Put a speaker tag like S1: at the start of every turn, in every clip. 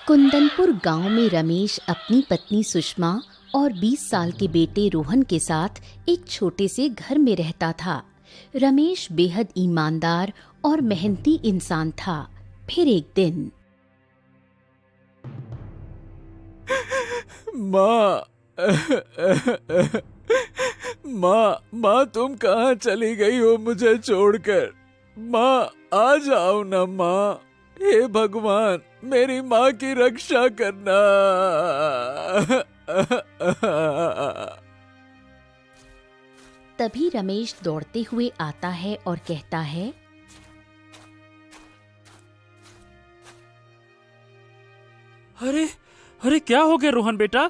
S1: कुंदनपुर गांव में रमेश अपनी पत्नी सुषमा और 20 साल के बेटे रोहन के साथ एक छोटे से घर में रहता था। रमेश बेहद ईमानदार और मेहनती इंसान था। फिर एक दिन
S2: माँ माँ तुम कहाँ चली गई हो मुझे छोड़कर? माँ आ जाओ ना माँ। हे भगवान मेरी माँ की रक्षा करना।
S1: तभी रमेश दौड़ते हुए आता है और कहता है,
S3: अरे अरे क्या हो गया रोहन बेटा?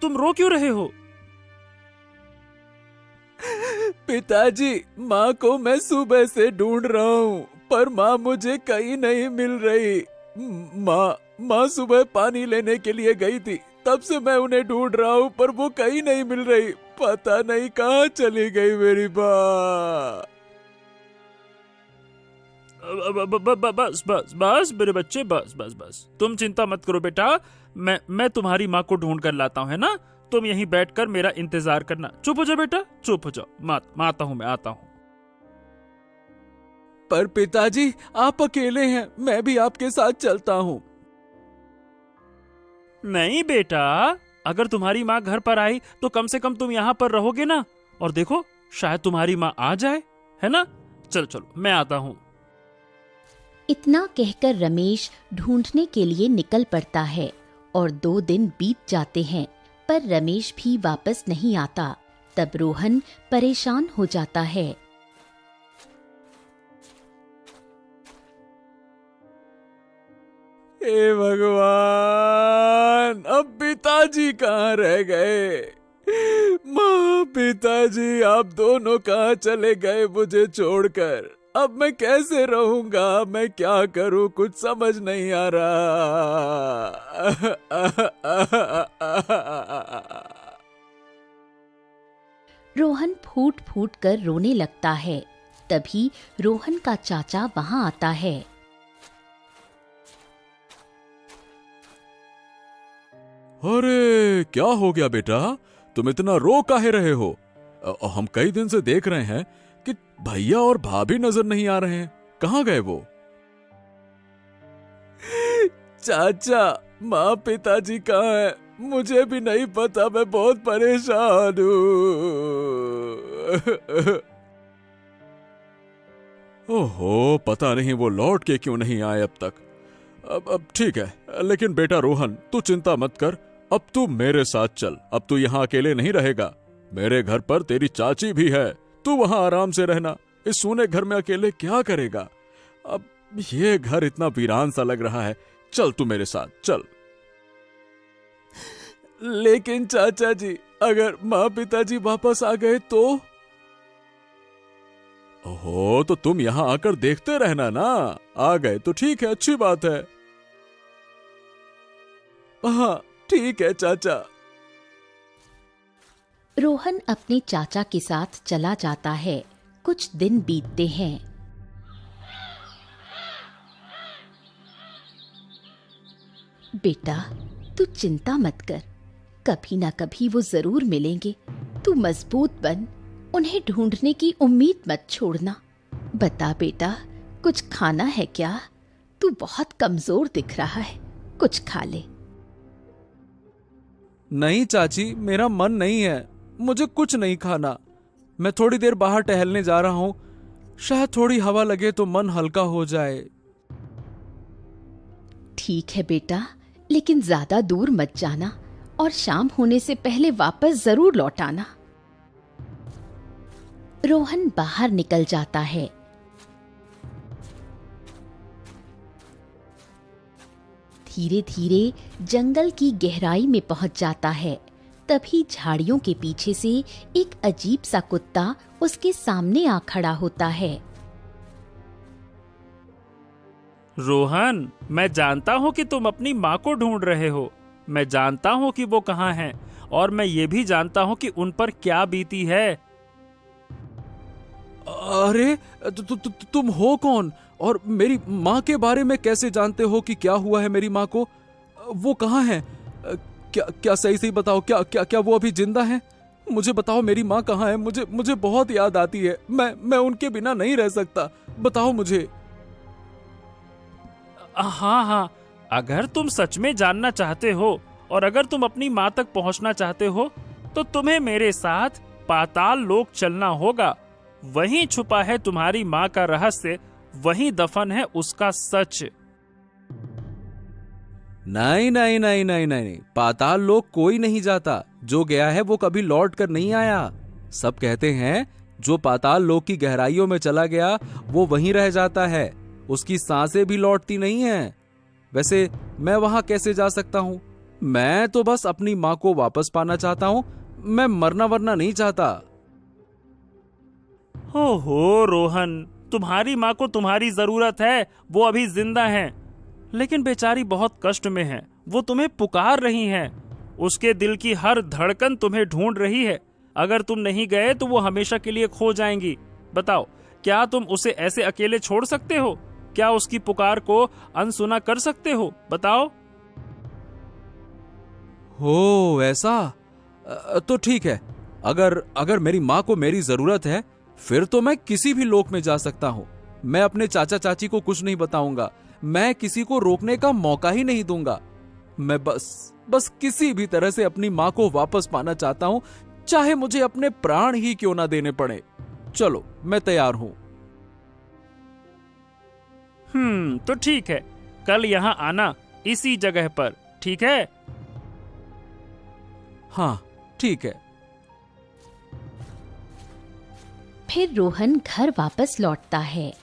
S3: तुम रो क्यों रहे हो?
S2: पिताजी माँ को मैं सुबह से ढूंढ रहा हूँ पर माँ मुझे कहीं नहीं मिल रही। माँ सुबह पानी लेने के लिए गई थी, तब से मैं उन्हें ढूंढ रहा हूँ पर वो कहीं नहीं मिल रही। पता नहीं कहाँ चली गई मेरी माँ।
S3: बस बस बस मेरे बच्चे, बस बस बस तुम चिंता मत करो बेटा। मैं तुम्हारी माँ को ढूंढ कर लाता हूँ, है ना? तुम यहीं बैठकर मेरा इंतजार करना। चुप हो जाओ बेटा, चुप हो जाओ। मैं आता हूँ।
S2: पर पिताजी आप अकेले हैं, मैं भी आपके साथ चलता हूँ।
S3: नहीं बेटा, अगर तुम्हारी माँ घर पर आई तो कम से कम तुम यहाँ पर रहोगे ना। और देखो शायद तुम्हारी माँ आ जाए, है ना? चलो चलो मैं आता हूँ।
S1: इतना कहकर रमेश ढूंढने के लिए निकल पड़ता है और 2 दिन बीत जाते हैं पर रमेश भी वापस नहीं आता। तब रोहन परेशान हो जाता है।
S2: हे भगवान अब पिताजी कहाँ रह गए? माँ पिताजी आप दोनों कहाँ चले गए मुझे छोड़कर? अब मैं कैसे रहूंगा? मैं क्या करूं? कुछ समझ नहीं आ रहा।
S1: रोहन फूट फूट कर रोने लगता है। तभी रोहन का चाचा वहां आता है।
S2: अरे क्या हो गया बेटा? तुम इतना रो काहे रहे हो? हम कई दिन से देख रहे हैं कि भैया और भाभी नजर नहीं आ रहे हैं। कहाँ गए वो? चाचा माँ पिताजी कहाँ हैं? मुझे भी नहीं पता, मैं बहुत परेशान हूँ। ओहो पता नहीं वो लौट के क्यों नहीं आए अब तक। अब ठीक है, लेकिन बेटा रोहन तू चिंता मत कर। अब तू मेरे साथ चल। अब तू यहाँ अकेले नहीं रहेगा। मेरे घर पर तेरी चाची भी है, तू वहां आराम से रहना। इस सूने घर में अकेले क्या करेगा? अब ये घर इतना वीरान सा लग रहा है। चल तू मेरे साथ चल। लेकिन चाचा जी अगर माँ पिताजी वापस आ गए तो? ओहो तो तुम यहाँ आकर देखते रहना ना। आ गए तो ठीक है, अच्छी बात है। हाँ ठीक है चाचा।
S1: रोहन अपने चाचा के साथ चला जाता है। कुछ दिन बीतते हैं। बेटा तू चिंता मत कर, कभी ना कभी वो जरूर मिलेंगे। तू मजबूत बन, उन्हें ढूंढने की उम्मीद मत छोड़ना। बता बेटा कुछ खाना है क्या? तू बहुत कमजोर दिख रहा है, कुछ खा ले।
S2: नहीं चाची मेरा मन नहीं है, मुझे कुछ नहीं खाना। मैं थोड़ी देर बाहर टहलने जा रहा हूँ, शायद थोड़ी हवा लगे तो मन हल्का हो जाए।
S1: ठीक है बेटा, लेकिन ज्यादा दूर मत जाना और शाम होने से पहले वापस जरूर लौट आना। रोहन बाहर निकल जाता है। धीरे धीरे जंगल की गहराई में पहुंच जाता है। तभी झाड़ियों के पीछे से एक अजीब सा कुत्ता उसके सामने आ खड़ा होता है।
S3: रोहन मैं जानता हूँ कि तुम अपनी माँ को ढूंढ रहे हो। मैं जानता हूँ कि वो कहाँ हैं और मैं ये भी जानता हूँ कि उन पर क्या बीती है।
S2: अरे तुम हो कौन और मेरी माँ के बारे में कैसे जानते हो कि क्या हुआ है मेरी माँ को? वो कहाँ है? क्या क्या सही सही बताओ, क्या क्या क्या वो अभी जिंदा है? मुझे बताओ मेरी माँ कहाँ है? मुझे मुझे बहुत याद आती है। मैं उनके बिना नहीं रह सकता। बताओ मुझे।
S3: हाँ हाँ, अगर तुम सच में जानना चाहते हो और अगर तुम अपनी माँ तक पहुँचना चाहते हो तो तुम्हें मेरे साथ पाताल लोक चलना होगा। वहीं छुपा है तुम्हारी माँ का रहस्य, वहीं दफन है उसका सच।
S2: नहीं नहीं नहीं नहीं नहीं, पाताल लोक कोई नहीं जाता। जो गया है वो कभी लौट कर नहीं आया। सब कहते हैं जो पाताल लोक की गहराइयों में चला गया वो वहीं रह जाता है, उसकी सांसें भी लौटती नहीं हैं। वैसे मैं वहां कैसे जा सकता हूं? मैं तो बस अपनी माँ को वापस पाना चाहता हूं। मैं मरना वरना नहीं चाहता।
S3: हो रोहन, तुम्हारी माँ को तुम्हारी जरूरत है, वो अभी जिंदा हैं, लेकिन बेचारी बहुत कष्ट में है। वो तुम्हें पुकार रही हैं। उसके दिल की हर धड़कन तुम्हें ढूंढ रही है। अगर तुम नहीं गए तो वो हमेशा के लिए खो जाएंगी। बताओ, क्या तुम उसे ऐसे अकेले छोड़ सकते हो? क्या उसकी पुकार को अनसुना कर सकते हो? बताओ।
S2: हो ऐसा? तो ठीक है। अगर मेरी माँ को मेरी जरूरत है फिर तो मैं किसी भी लोक में जा सकता हूँ। मैं अपने चाचा चाची को कुछ नहीं बताऊंगा। मैं किसी को रोकने का मौका ही नहीं दूंगा। मैं बस किसी भी तरह से अपनी माँ को वापस पाना चाहता हूँ, चाहे मुझे अपने प्राण ही क्यों ना देने पड़े। चलो मैं तैयार हूँ।
S3: तो ठीक है, कल यहाँ आना इसी जगह पर, ठीक है?
S2: हाँ ठीक है।
S1: फिर रोहन घर वापस लौटता है।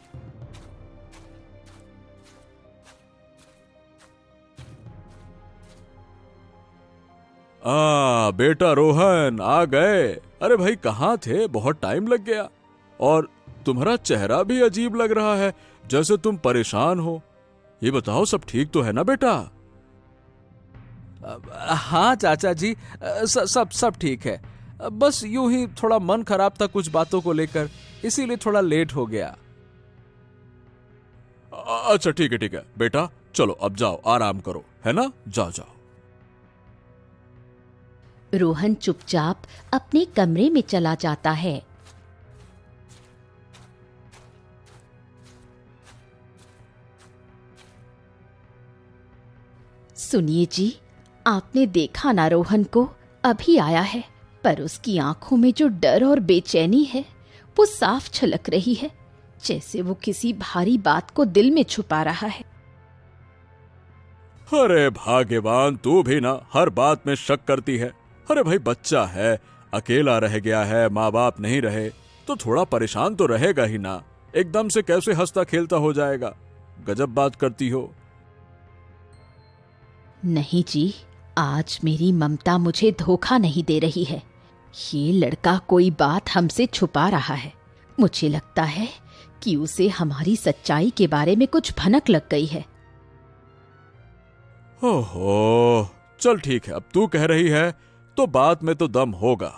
S2: बेटा रोहन आ गए। अरे भाई कहाँ थे? बहुत टाइम लग गया। और तुम्हारा चेहरा भी अजीब लग रहा है, जैसे तुम परेशान हो। ये बताओ सब ठीक तो है ना बेटा? हाँ चाचा जी, सब ठीक है। बस यूं ही थोड़ा मन खराब था कुछ बातों को लेकर, इसीलिए थोड़ा लेट हो गया। अच्छा ठीक है बेटा, चलो अब जाओ आराम करो, है ना? जाओ जाओ।
S1: रोहन चुपचाप अपने कमरे में चला जाता है। सुनिए जी, आपने देखा ना रोहन को? अभी आया है, पर उसकी आंखों में जो डर और बेचैनी है वो साफ झलक रही है, जैसे वो किसी भारी बात को दिल में छुपा रहा है।
S2: अरे भाग्यवान, तू भी ना हर बात में शक करती है। अरे भाई बच्चा है, अकेला रह गया है, माँ बाप नहीं रहे तो थोड़ा परेशान तो रहेगा ही ना। एकदम से कैसे हंसता खेलता हो जाएगा? गजब बात करती हो।
S1: नहीं जी, आज मेरी ममता मुझे धोखा नहीं दे रही है। ये लड़का कोई बात हमसे छुपा रहा है। मुझे लगता है कि उसे हमारी सच्चाई के बारे में कुछ भनक लग गई है।
S2: ओहो, चल ठीक है, अब तू कह रही है तो बात में तो दम होगा।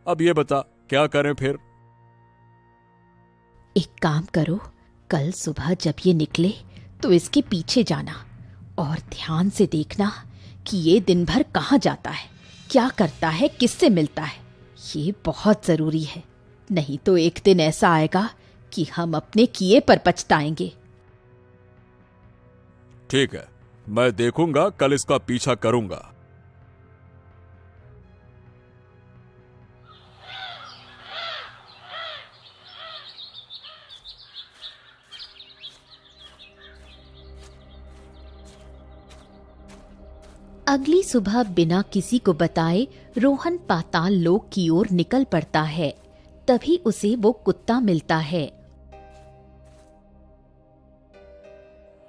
S2: अब ये बता क्या करें फिर?
S1: एक काम करो, कल सुबह जब ये निकले तो इसके पीछे जाना और ध्यान से देखना कि ये दिन भर कहाँ जाता है, क्या करता है, किससे मिलता है। ये बहुत जरूरी है, नहीं तो एक दिन ऐसा आएगा कि हम अपने किए पर पछताएंगे।
S2: ठीक है, मैं देखूंगा, कल इसका पीछा करूंगा।
S1: अगली सुबह बिना किसी को बताए रोहन पाताल लोक की ओर निकल पड़ता है। तभी उसे वो कुत्ता मिलता है।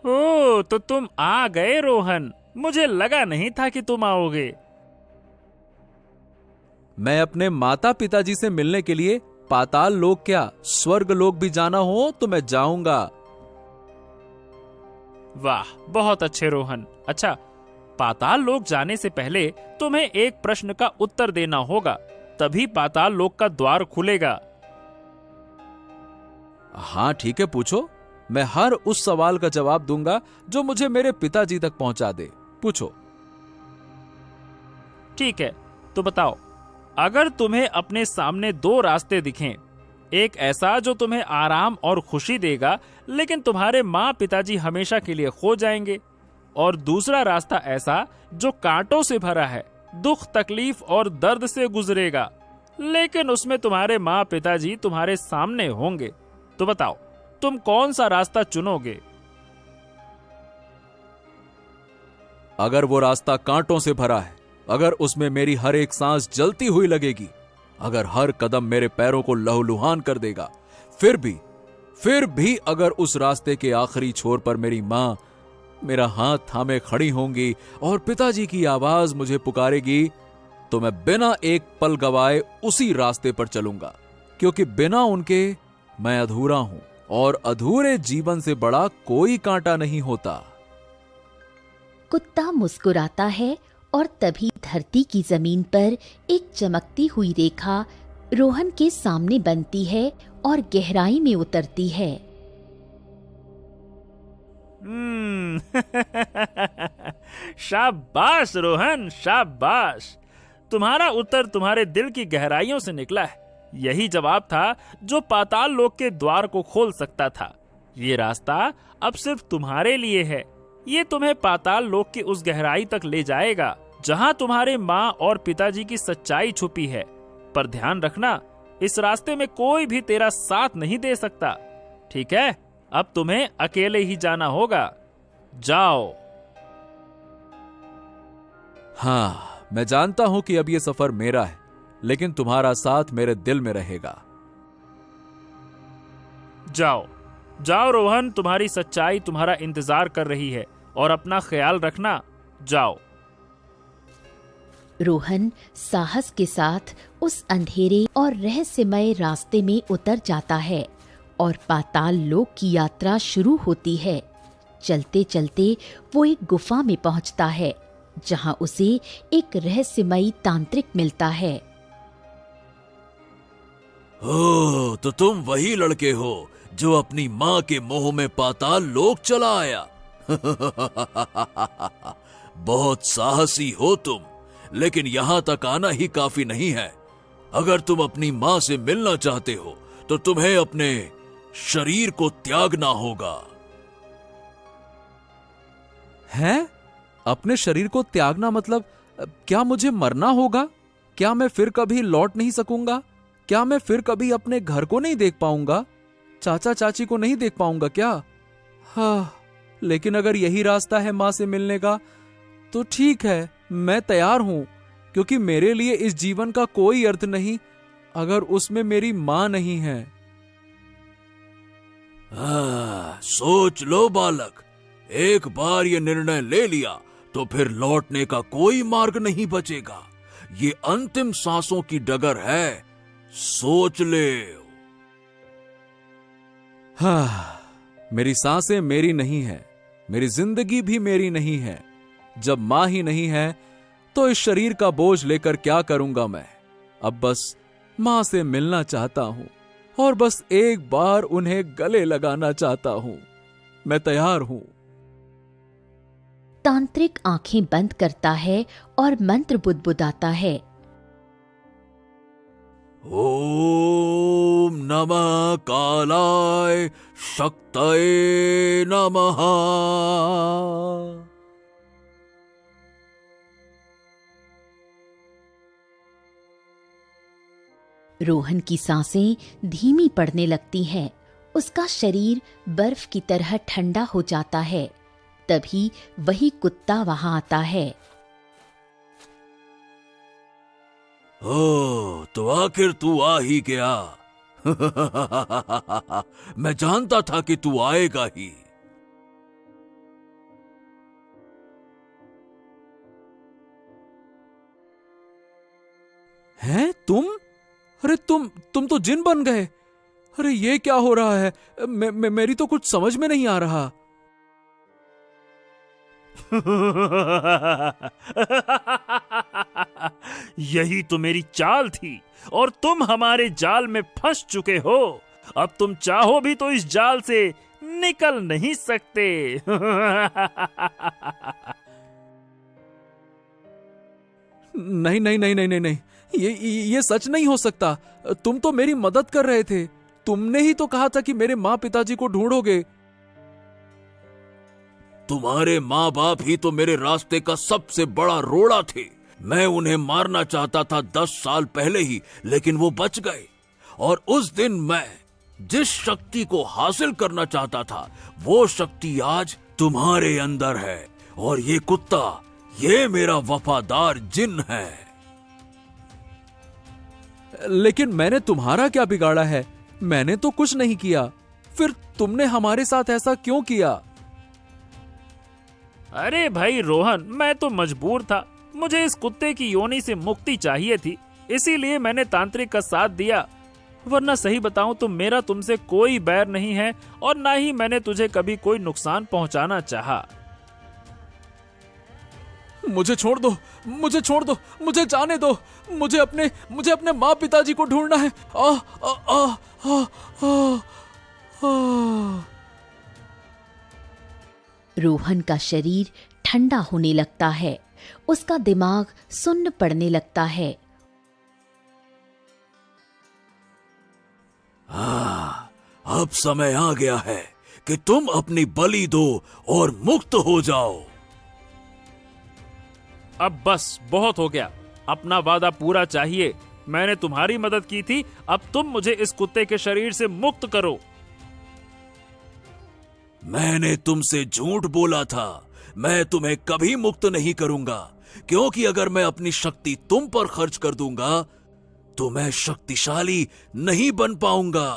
S3: ओ, तो तुम आ गए रोहन, मुझे लगा नहीं था कि तुम आओगे।
S2: मैं अपने माता पिताजी से मिलने के लिए पाताल लोक क्या स्वर्ग लोक भी जाना हो तो मैं जाऊंगा।
S3: वाह, बहुत अच्छे रोहन। अच्छा, पाताल लोक जाने से पहले तुम्हें एक प्रश्न का उत्तर देना होगा, तभी पाताल लोक का द्वार खुलेगा।
S2: हाँ ठीक है, पूछो। मैं हर उस सवाल का जवाब दूंगा जो मुझे मेरे पिताजी तक पहुंचा दे। पूछो।
S3: ठीक है, तो बताओ, अगर तुम्हें अपने सामने दो रास्ते दिखें, एक ऐसा जो तुम्हें आराम और खुशी देगा लेकिन तुम्हारे माँ पिताजी हमेशा के लिए खो जाएंगे, और दूसरा रास्ता ऐसा जो कांटों से भरा है, दुख तकलीफ और दर्द से गुजरेगा, लेकिन उसमें तुम्हारे माँ पिताजी तुम्हारे सामने होंगे, तो बताओ तुम कौन सा रास्ता चुनोगे?
S2: अगर वो रास्ता कांटों से भरा है, अगर उसमें मेरी हर एक सांस जलती हुई लगेगी, अगर हर कदम मेरे पैरों को लहूलुहान कर देगा, फिर भी अगर उस रास्ते के आखिरी छोर पर मेरी मां मेरा हाथ थामे खड़ी होंगी और पिताजी की आवाज मुझे पुकारेगी, तो मैं बिना एक पल गवाए उसी रास्ते पर चलूंगा, क्योंकि बिना उनके मैं अधूरा हूं और अधूरे जीवन से बड़ा कोई कांटा नहीं होता।
S1: कुत्ता मुस्कुराता है और तभी धरती की जमीन पर एक चमकती हुई रेखा रोहन के सामने बनती है और गहराई में उतरती है।
S3: शाबाश रोहन, शाबाश। तुम्हारा उत्तर तुम्हारे दिल की गहराइयों से निकला है। यही जवाब था जो पाताल लोक के द्वार को खोल सकता था। ये रास्ता अब सिर्फ तुम्हारे लिए है। ये तुम्हें पाताल लोक की उस गहराई तक ले जाएगा जहां तुम्हारे माँ और पिताजी की सच्चाई छुपी है। पर ध्यान रखना, इस रास्ते में कोई भी तेरा साथ नहीं दे सकता। ठीक है, अब तुम्हें अकेले ही जाना होगा। जाओ।
S2: हाँ, मैं जानता हूं कि अब ये सफर मेरा है, लेकिन तुम्हारा साथ मेरे दिल में रहेगा।
S3: जाओ जाओ रोहन, तुम्हारी सच्चाई तुम्हारा इंतजार कर रही है, और अपना ख्याल रखना। जाओ।
S1: रोहन साहस के साथ उस अंधेरे और रहस्यमय रास्ते में उतर जाता है और पाताल लोक की यात्रा शुरू होती है। चलते चलते वो एक गुफा में पहुंचता है जहां उसे एक रहस्यमयी तांत्रिक मिलता है।
S2: ओ, तो तुम वही लड़के हो जो अपनी माँ के मोह में पाताल लोक चला आया। बहुत साहसी हो तुम, लेकिन यहां तक आना ही काफी नहीं है। अगर तुम अपनी माँ से मिलना चाहते हो तो तुम्हें अपने शरीर को त्यागना होगा। हैं? अपने शरीर को त्यागना मतलब क्या मुझे मरना होगा? क्या मैं फिर कभी लौट नहीं सकूंगा? क्या मैं फिर कभी अपने घर को नहीं देख पाऊंगा? चाचा चाची को नहीं देख पाऊंगा क्या? हाँ, लेकिन अगर यही रास्ता है मां से मिलने का तो ठीक है, मैं तैयार हूं, क्योंकि मेरे लिए इस जीवन का कोई अर्थ नहीं अगर उसमें मेरी मां नहीं है। सोच लो बालक, एक बार ये निर्णय ले लिया तो फिर लौटने का कोई मार्ग नहीं बचेगा। ये अंतिम सांसों की डगर है, सोच ले। हाँ, मेरी सांसें मेरी नहीं है, मेरी जिंदगी भी मेरी नहीं है। जब मां ही नहीं है तो इस शरीर का बोझ लेकर क्या करूंगा मैं? अब बस मां से मिलना चाहता हूं और बस एक बार उन्हें गले लगाना चाहता हूं। मैं तैयार हूं।
S1: तांत्रिक आंखें बंद करता है और मंत्र बुदबुदाता है।
S2: ओम नमः कालाय शक्तये नमः।
S1: रोहन की सांसें धीमी पड़ने लगती हैं। उसका शरीर बर्फ की तरह ठंडा हो जाता है। तभी वही कुत्ता वहां आता है।
S2: ओ, तो आखिर तू आ ही गया। मैं जानता था कि तू आएगा ही। हैं तुम? अरे तुम तो जिन बन गए। अरे ये क्या हो रहा है? मेरी तो कुछ समझ में नहीं आ रहा।
S3: यही तो मेरी चाल थी और तुम हमारे जाल में फंस चुके हो। अब तुम चाहो भी तो इस जाल से निकल नहीं सकते।
S2: नहीं नहीं नहीं नहीं नहीं नहीं, ये सच नहीं हो सकता। तुम तो मेरी मदद कर रहे थे। तुमने ही तो कहा था कि मेरे माँ पिताजी को ढूंढोगे।
S4: तुम्हारे माँ बाप ही तो मेरे रास्ते का सबसे बड़ा रोड़ा थे। मैं उन्हें मारना चाहता था 10 साल पहले ही, लेकिन वो बच गए। और उस दिन मैं जिस शक्ति को हासिल करना चाहता था, वो शक्ति आज तुम्हारे अंदर है। और ये कुत्ता, ये मेरा वफादार जिन है।
S2: लेकिन मैंने तुम्हारा क्या बिगाड़ा है? मैंने तो कुछ नहीं किया। फिर तुमने हमारे साथ ऐसा क्यों किया?
S3: अरे भाई रोहन, मैं तो मजबूर था। मुझे इस कुत्ते की योनि से मुक्ति चाहिए थी, इसीलिए मैंने तांत्रिक का साथ दिया। वरना सही बताऊं तो मेरा तुमसे कोई बैर नहीं है और ना ही मैंने तुझे कभी कोई नुकसान पहुंचाना चाहा।
S2: मुझे छोड़ दो, मुझे छोड़ दो, मुझे जाने दो। मुझे अपने माँ पिताजी को ढूंढना है। आ, आ, आ, आ, आ, आ।
S1: रोहन का शरीर ठंडा होने लगता है, उसका दिमाग सुन्न पड़ने लगता है।
S4: अब समय आ गया है कि तुम अपनी बलि दो और मुक्त हो जाओ।
S3: अब बस बहुत हो गया, अपना वादा पूरा चाहिए। मैंने तुम्हारी मदद की थी, अब तुम मुझे इस कुत्ते के शरीर से मुक्त करो।
S4: मैंने तुमसे झूठ बोला था। मैं तुम्हें कभी मुक्त नहीं करूंगा, क्योंकि अगर मैं अपनी शक्ति तुम पर खर्च कर दूंगा तो मैं शक्तिशाली नहीं बन पाऊंगा।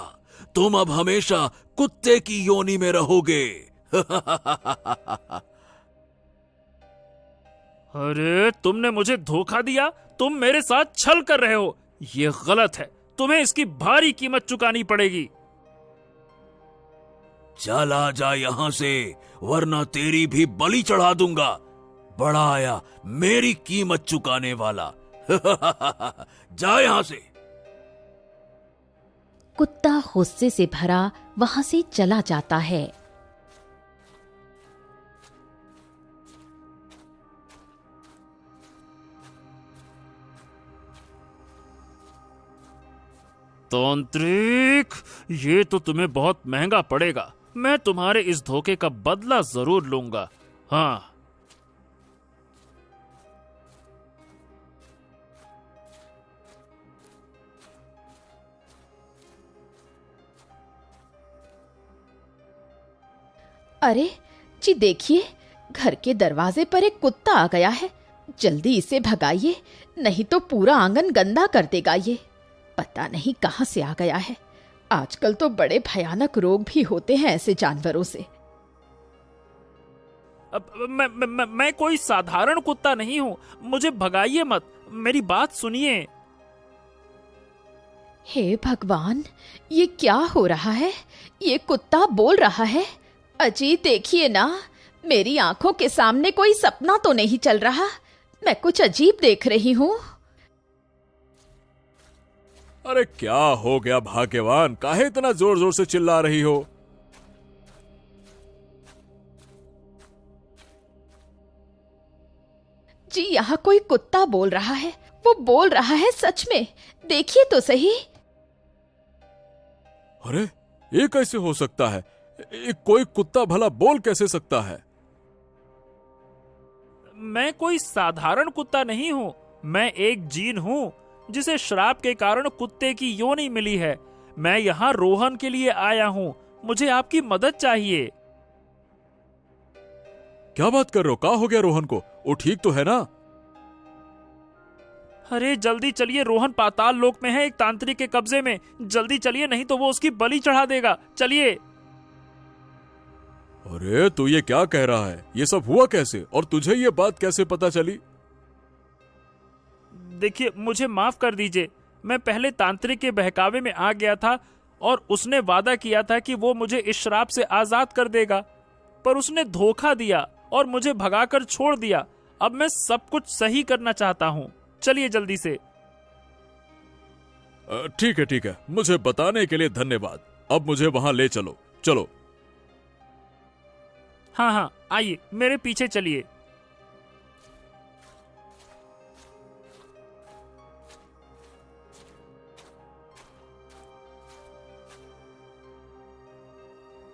S4: तुम अब हमेशा कुत्ते की योनि में रहोगे।
S3: अरे तुमने मुझे धोखा दिया, तुम मेरे साथ छल कर रहे हो। ये गलत है, तुम्हें इसकी भारी कीमत चुकानी पड़ेगी।
S4: चला जा यहां से, वरना तेरी भी बलि चढ़ा दूंगा। बड़ा आया मेरी कीमत चुकाने वाला। जा यहां से।
S1: कुत्ता गुस्से से भरा वहां से चला जाता है।
S3: तांत्रिक, ये तो तुम्हें बहुत महंगा पड़ेगा। मैं तुम्हारे इस धोखे का बदला जरूर लूंगा। हाँ,
S1: अरे जी देखिए, घर के दरवाजे पर एक कुत्ता आ गया है। जल्दी इसे भगाइए, नहीं तो पूरा आंगन गंदा कर देगा ये। पता नहीं कहां से आ गया है। आजकल तो बड़े भयानक रोग भी होते हैं ऐसे जानवरों से।
S3: मैं कोई साधारण कुत्ता नहीं हूं, मुझे भगाइए मत, मेरी बात सुनिए।
S1: हे भगवान, ये क्या हो रहा है? ये कुत्ता बोल रहा है। अजी देखिए ना, मेरी आंखों के सामने कोई सपना तो नहीं चल रहा। मैं कुछ अजीब देख रही हूं।
S2: अरे क्या हो गया भाग्यवान, काहे इतना जोर जोर से चिल्ला रही हो?
S1: जी यहाँ कोई कुत्ता बोल रहा है। वो बोल रहा है सच में, देखिए तो सही।
S2: अरे ये कैसे हो सकता है? कोई कुत्ता भला बोल कैसे सकता है?
S3: मैं कोई साधारण कुत्ता नहीं हूँ, मैं एक जीन हूँ जिसे श्राप के कारण कुत्ते की योनि मिली है। मैं यहाँ रोहन के लिए आया हूँ, मुझे आपकी मदद चाहिए।
S2: क्या बात कर रहे हो? क्या हो गया रोहन को? वो ठीक तो है ना?
S3: अरे जल्दी चलिए, रोहन पाताल लोक में है, एक तांत्रिक के कब्जे में। जल्दी चलिए, नहीं तो वो उसकी बलि चढ़ा देगा। चलिए।
S2: अरे तू ये क्या कह रहा है? ये सब हुआ कैसे और तुझे ये बात कैसे पता चली?
S3: देखिए, मुझे माफ कर दीजिए। मैं पहले तांत्रिक के बहकावे में आ गया था और उसने वादा किया था कि वो मुझे इस श्राप से आजाद कर देगा, पर उसने धोखा दिया और मुझे भगाकर छोड़ दिया। अब मैं सब कुछ सही करना चाहता हूँ। चलिए जल्दी से।
S2: ठीक है ठीक है, मुझे बताने के लिए धन्यवाद। अब मुझे वहां ले चलो। चलो।
S3: हाँ हाँ, आइए मेरे पीछे चलिए।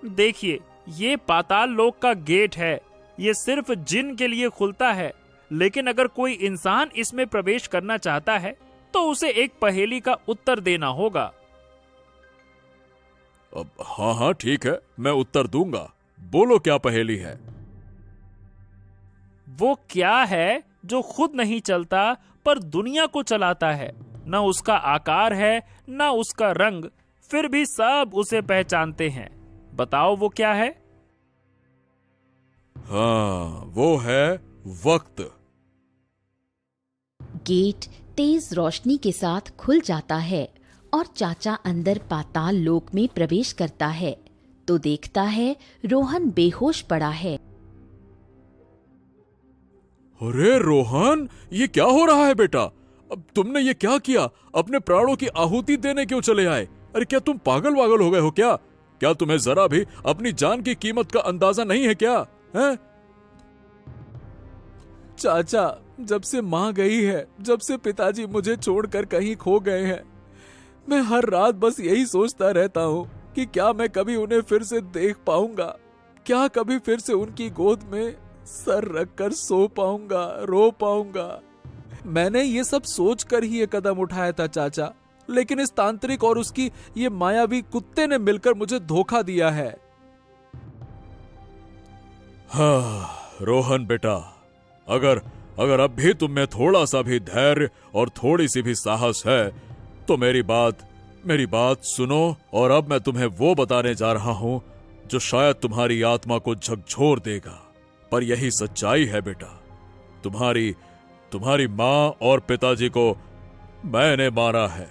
S3: देखिए, ये पाताल लोक का गेट है। ये सिर्फ जिन के लिए खुलता है, लेकिन अगर कोई इंसान इसमें प्रवेश करना चाहता है तो उसे एक पहेली का उत्तर देना होगा।
S2: अब हाँ हाँ ठीक है, मैं उत्तर दूंगा। बोलो क्या पहेली है।
S3: वो क्या है जो खुद नहीं चलता पर दुनिया को चलाता है? न उसका आकार है न उसका रंग, फिर भी सब उसे पहचानते हैं। बताओ वो क्या है?
S2: हाँ, वो है वक्त।
S1: गेट तेज रोशनी के साथ खुल जाता है और चाचा अंदर पाताल लोक में प्रवेश करता है तो देखता है रोहन बेहोश पड़ा है।
S2: अरे रोहन, ये क्या हो रहा है बेटा? अब तुमने ये क्या किया? अपने प्राणों की आहुति देने क्यों चले आए? अरे क्या तुम पागल वागल हो गए हो क्या? क्या तुम्हें जरा भी अपनी जान की कीमत का अंदाजा नहीं है क्या? हैं?
S5: चाचा, जब से माँ गई है, जब से पिताजी मुझे छोड़कर कहीं खो गए हैं, मैं हर रात बस यही सोचता रहता हूँ कि क्या मैं कभी उन्हें फिर से देख पाऊंगा, क्या कभी फिर से उनकी गोद में सर रखकर सो पाऊंगा, रो पाऊंगा। मैंने ये सब सोचकर ही ये कदम उठाया था चाचा, लेकिन इस तांत्रिक और उसकी ये मायावी कुत्ते ने मिलकर मुझे धोखा दिया है।
S2: हाँ रोहन बेटा, अगर अब भी तुम में थोड़ा सा भी धैर्य और थोड़ी सी भी साहस है तो मेरी बात सुनो। और अब मैं तुम्हें वो बताने जा रहा हूं जो शायद तुम्हारी आत्मा को झकझोर देगा, पर यही सच्चाई है बेटा। तुम्हारी माँ और पिताजी को मैंने मारा है।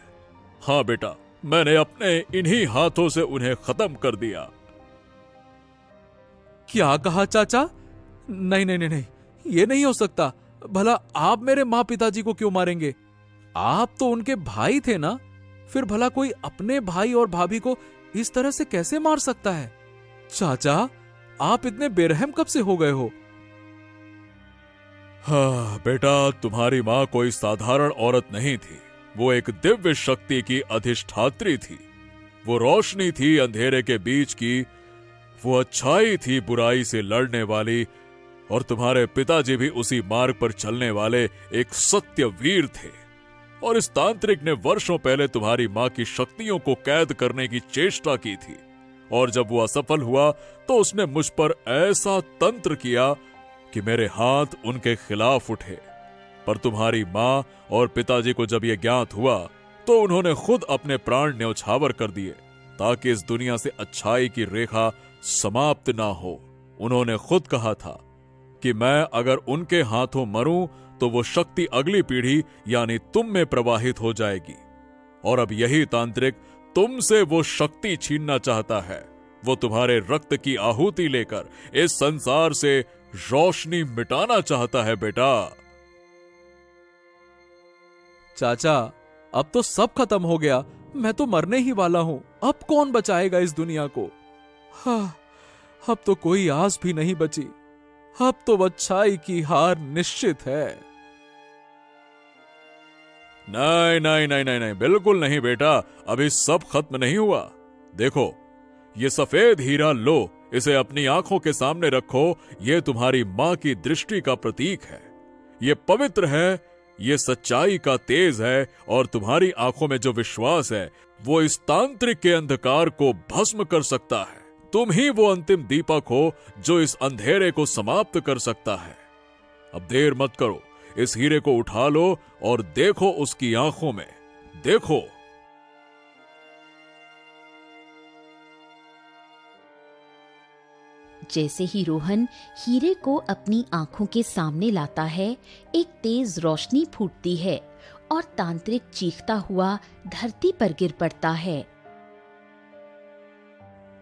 S2: हाँ बेटा, मैंने अपने इन्हीं हाथों से उन्हें खत्म कर दिया।
S5: क्या कहा चाचा? नहीं नहीं नहीं नहीं, ये नहीं हो सकता। भला आप मेरे माँ पिताजी को क्यों मारेंगे? आप तो उनके भाई थे ना। फिर भला कोई अपने भाई और भाभी को इस तरह से कैसे मार सकता है? चाचा, आप इतने बेरहम कब से हो गए हो?
S2: हाँ बेटा, तुम्हारी माँ कोई साधारण औरत नहीं थी। वो एक दिव्य शक्ति की अधिष्ठात्री थी। वो रोशनी थी अंधेरे के बीच की। वो अच्छाई थी बुराई से लड़ने वाली। और तुम्हारे पिताजी भी उसी मार्ग पर चलने वाले एक सत्य वीर थे। और इस तांत्रिक ने वर्षों पहले तुम्हारी माँ की शक्तियों को कैद करने की चेष्टा की थी। और जब वो असफल हुआ तो उसने मुझ पर ऐसा तंत्र किया कि मेरे हाथ उनके खिलाफ उठे। पर तुम्हारी माँ और पिताजी को जब यह ज्ञात हुआ तो उन्होंने खुद अपने प्राण न्यौछावर कर दिए ताकि इस दुनिया से अच्छाई की रेखा समाप्त ना हो। उन्होंने खुद कहा था कि मैं अगर उनके हाथों मरूं तो वो शक्ति अगली पीढ़ी यानी तुम में प्रवाहित हो जाएगी। और अब यही तांत्रिक तुमसे वो शक्ति छीनना चाहता है। वो तुम्हारे रक्त की आहुति लेकर इस संसार से रोशनी मिटाना चाहता है बेटा।
S5: चाचा, अब तो सब खत्म हो गया। मैं तो मरने ही वाला हूं। अब कौन बचाएगा इस दुनिया को? हाँ, अब तो कोई आस भी नहीं बची। अब तो अच्छाई की हार निश्चित है।
S2: नहीं नहीं नहीं नहीं नहीं, बिल्कुल नहीं बेटा, अभी सब खत्म नहीं हुआ। देखो, ये सफेद हीरा लो, इसे अपनी आंखों के सामने रखो। ये तुम्हारी मां की दृष्टि का प्रतीक है। ये पवित्र है, ये सच्चाई का तेज है। और तुम्हारी आंखों में जो विश्वास है वो इस तांत्रिक के अंधकार को भस्म कर सकता है। तुम ही वो अंतिम दीपक हो जो इस अंधेरे को समाप्त कर सकता है। अब देर मत करो, इस हीरे को उठा लो और देखो उसकी आंखों में। देखो।
S1: जैसे ही रोहन हीरे को अपनी आंखों के सामने लाता है, एक तेज रोशनी फूटती है और तांत्रिक चीखता हुआ धरती पर गिर पड़ता है।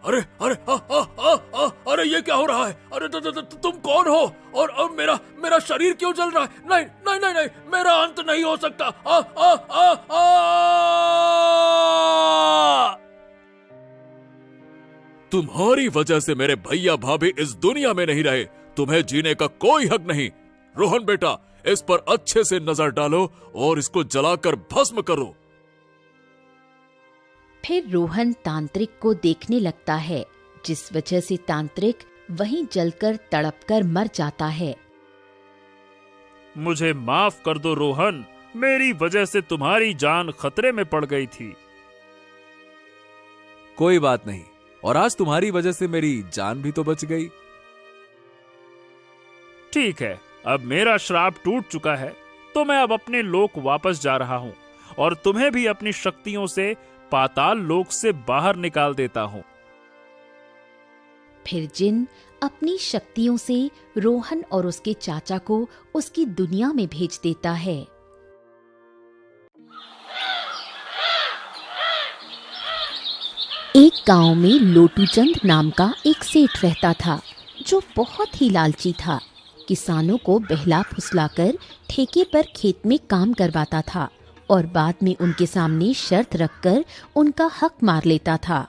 S4: अरे अरे अरे ये क्या हो रहा है? अरे तुम कौन हो? और मेरा शरीर क्यों जल रहा है? नहीं नहीं नहीं नहीं, मेरा अंत नहीं हो सकता। आ, आ, आ, आ!
S2: तुम्हारी वजह से मेरे भैया भाभी इस दुनिया में नहीं रहे। तुम्हें जीने का कोई हक नहीं। रोहन बेटा, इस पर अच्छे से नजर डालो और इसको जलाकर भस्म करो।
S1: फिर रोहन तांत्रिक को देखने लगता है जिस वजह से तांत्रिक वहीं जलकर तड़पकर मर जाता है।
S3: मुझे माफ कर दो रोहन, मेरी वजह से तुम्हारी जान खतरे में पड़ गई थी।
S5: कोई बात नहीं, और आज तुम्हारी वजह से मेरी जान भी तो बच गई।
S3: ठीक है, अब मेरा श्राप टूट चुका है, तो मैं अब अपने लोक वापस जा रहा हूँ और तुम्हें भी अपनी शक्तियों से पाताल लोक से बाहर निकाल देता हूँ।
S1: फिर जिन अपनी शक्तियों से रोहन और उसके चाचा को उसकी दुनिया में भेज देता है। एक गांव में लोटूचंद नाम का एक सेठ रहता था, जो बहुत ही लालची था। किसानों को बहला फुसलाकर ठेके पर खेत में काम करवाता था और बाद में उनके सामने शर्त रखकर उनका हक मार लेता था।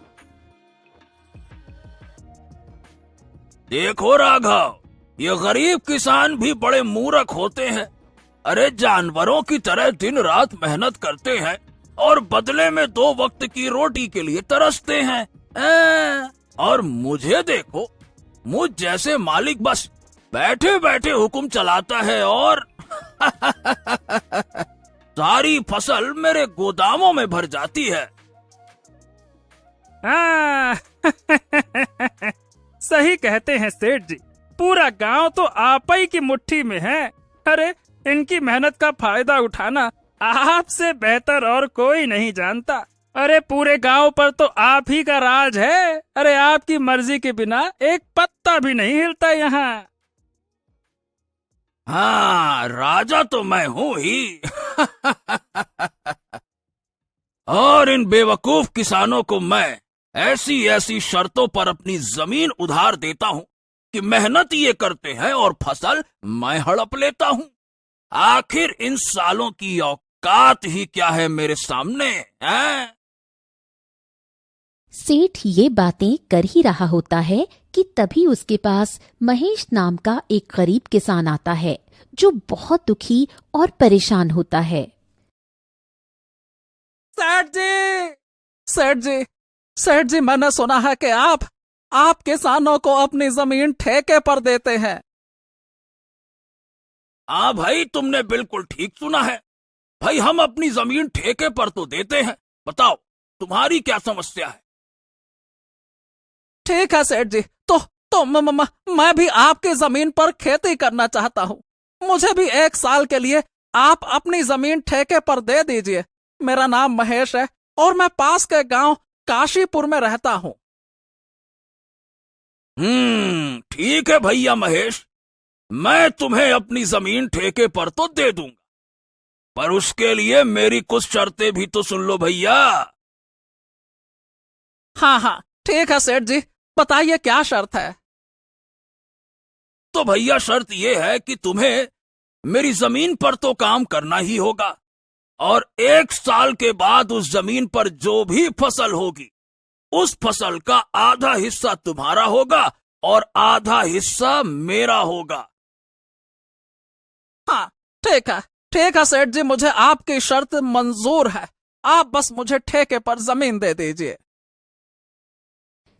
S4: देखो राघव, ये गरीब किसान भी बड़े मूर्ख होते हैं। अरे जानवरों की तरह दिन रात मेहनत करते हैं और बदले में 2 वक्त की रोटी के लिए तरसते हैं। और मुझे देखो, मुझ जैसे मालिक बस बैठे बैठे हुक्म चलाता है और सारी फसल मेरे गोदामों में भर जाती है।
S3: सही कहते हैं सेठ जी, पूरा गांव तो आप ही की मुट्ठी में है। अरे इनकी मेहनत का फायदा उठाना आपसे बेहतर और कोई नहीं जानता। अरे पूरे गांव पर तो आप ही का राज है। अरे आपकी मर्जी के बिना एक पत्ता भी नहीं हिलता यहाँ।
S4: हाँ, राजा तो मैं हूँ ही। और इन बेवकूफ किसानों को मैं ऐसी ऐसी शर्तों पर अपनी जमीन उधार देता हूँ कि मेहनत ये करते हैं और फसल मैं हड़प लेता हूँ। आखिर इन सालों की औकात ही क्या है मेरे सामने, हैं?
S1: सेठ ये बातें कर ही रहा होता है कि तभी उसके पास महेश नाम का एक गरीब किसान आता है, जो बहुत दुखी और परेशान होता है।
S5: सेठ जी, सेठ जी, सेठ जी, मैंने सुना है कि आप किसानों को अपनी जमीन ठेके पर देते हैं।
S4: हाँ भाई, तुमने बिल्कुल ठीक सुना है। भाई हम अपनी जमीन ठेके पर तो देते हैं। बताओ तुम्हारी क्या समस्या है?
S5: ठीक है सेठ जी, तो मैं भी आपकी जमीन पर खेती करना चाहता हूँ। मुझे भी 1 साल के लिए आप अपनी जमीन ठेके पर दे दीजिए। मेरा नाम महेश है और मैं पास के गांव काशीपुर में रहता हूँ।
S4: ठीक है भैया महेश, मैं तुम्हें अपनी जमीन ठेके पर तो दे दूंगा, पर उसके लिए मेरी कुछ शर्तें भी तो सुन लो भैया।
S5: हाँ, ठीक है सेठ जी, बताइए क्या शर्त है।
S4: तो भैया शर्त यह है कि तुम्हें मेरी जमीन पर तो काम करना ही होगा और 1 साल के बाद उस जमीन पर जो भी फसल होगी उस फसल का आधा हिस्सा तुम्हारा होगा और आधा हिस्सा मेरा होगा।
S5: हाँ, ठीक है सेठ जी, मुझे आपकी शर्त मंजूर है। आप बस मुझे ठेके पर जमीन दे दीजिए।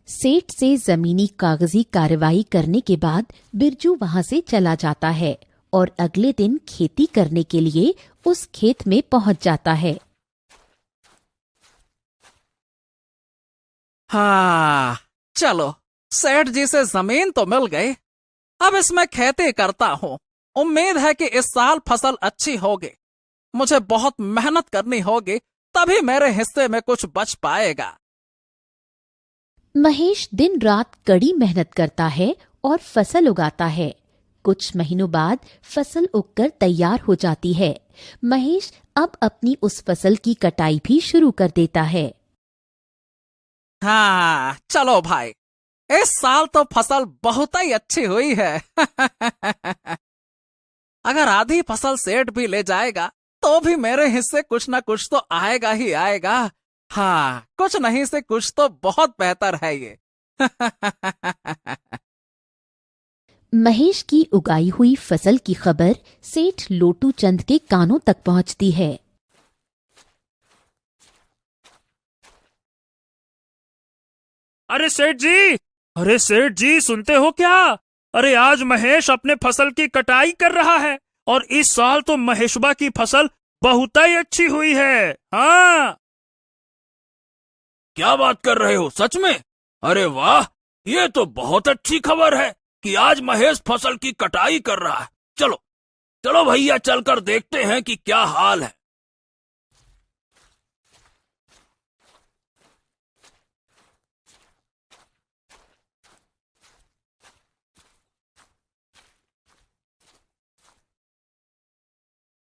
S1: सेठ से जमीनी कागजी कार्रवाई करने के बाद बिरजू वहां से चला जाता है और अगले दिन खेती करने के लिए उस खेत में पहुंच जाता है।
S5: हाँ, चलो, सेठ जी से जमीन तो मिल गई। अब इसमें खेती करता हूँ। उम्मीद है कि इस साल फसल अच्छी होगी। मुझे बहुत मेहनत करनी होगी, तभी मेरे हिस्से में कुछ बच पाएगा।
S1: महेश दिन रात कड़ी मेहनत करता है और फसल उगाता है। कुछ महीनों बाद फसल उगकर तैयार हो जाती है। महेश अब अपनी उस फसल की कटाई भी शुरू कर देता है।
S5: हाँ, चलो भाई, इस साल तो फसल बहुत ही अच्छी हुई है। अगर आधी फसल सेठ भी ले जाएगा तो भी मेरे हिस्से कुछ ना कुछ तो आएगा ही आएगा। हाँ, कुछ नहीं से कुछ तो बहुत बेहतर है ये।
S1: महेश की उगाई हुई फसल की खबर सेठ लोटू चंद के कानों तक पहुंचती है।
S3: अरे सेठ जी, अरे सेठ जी, सुनते हो क्या? अरे आज महेश अपने फसल की कटाई कर रहा है और इस साल तो महेशबा की फसल बहुत ही अच्छी हुई है। हाँ।
S4: क्या बात कर रहे हो, सच में? अरे वाह, ये तो बहुत अच्छी खबर है कि आज महेश फसल की कटाई कर रहा है। चलो चलो भैया, चलकर देखते हैं कि क्या हाल है।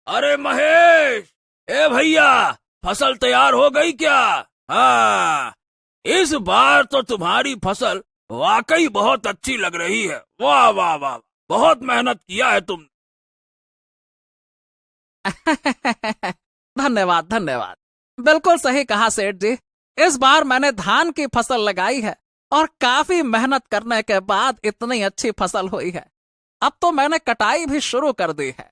S4: अरे महेश, ए भैया, फसल तैयार हो गई क्या? हाँ, इस बार तो तुम्हारी फसल वाकई बहुत अच्छी लग रही है। वाह वाह वाह, बहुत मेहनत किया है तुम।
S6: धन्यवाद धन्यवाद। बिल्कुल सही कहा सेठ जी। इस बार मैंने धान की फसल लगाई है और काफी मेहनत करने के बाद इतनी अच्छी फसल हुई है। अब तो मैंने कटाई भी शुरू कर दी है।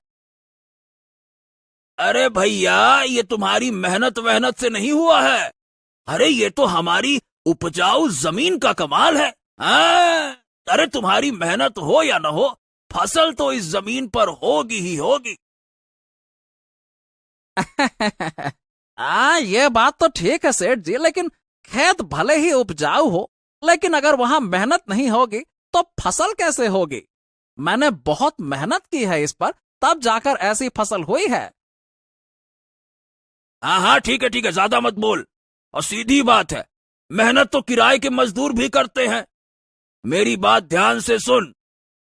S4: अरे भैया, ये तुम्हारी मेहनत वहनत से नहीं हुआ है। अरे ये तो हमारी उपजाऊ जमीन का कमाल है। हाँ? अरे तुम्हारी मेहनत हो या न हो, फसल तो इस जमीन पर होगी ही होगी।
S6: ये बात तो ठीक है सेठ जी, लेकिन खेत भले ही उपजाऊ हो, लेकिन अगर वहां मेहनत नहीं होगी तो फसल कैसे होगी? मैंने बहुत मेहनत की है इस पर, तब जाकर ऐसी फसल हुई है।
S4: हाँ हाँ, ठीक है ठीक है, ज्यादा मत बोल। और सीधी बात है, मेहनत तो किराए के मजदूर भी करते हैं। मेरी बात ध्यान से सुन,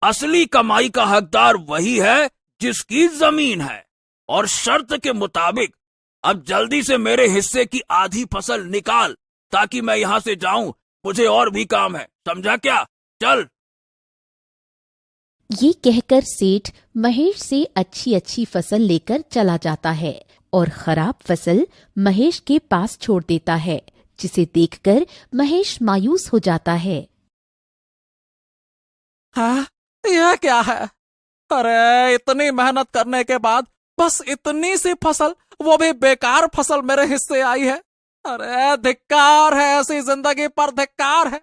S4: असली कमाई का हकदार वही है जिसकी जमीन है। और शर्त के मुताबिक अब जल्दी से मेरे हिस्से की आधी फसल निकाल, ताकि मैं यहां से जाऊं। मुझे और भी काम है, समझा क्या? चल।
S1: ये कहकर सेठ महेश से अच्छी अच्छी फसल लेकर चला जाता है और खराब फसल महेश के पास छोड़ देता है, जिसे देखकर महेश मायूस हो जाता है।
S6: हाँ, यह क्या है? अरे इतनी मेहनत करने के बाद बस इतनी सी फसल, वो भी बेकार फसल मेरे हिस्से आई है। अरे धिक्कार है, ऐसी जिंदगी पर धिक्कार है।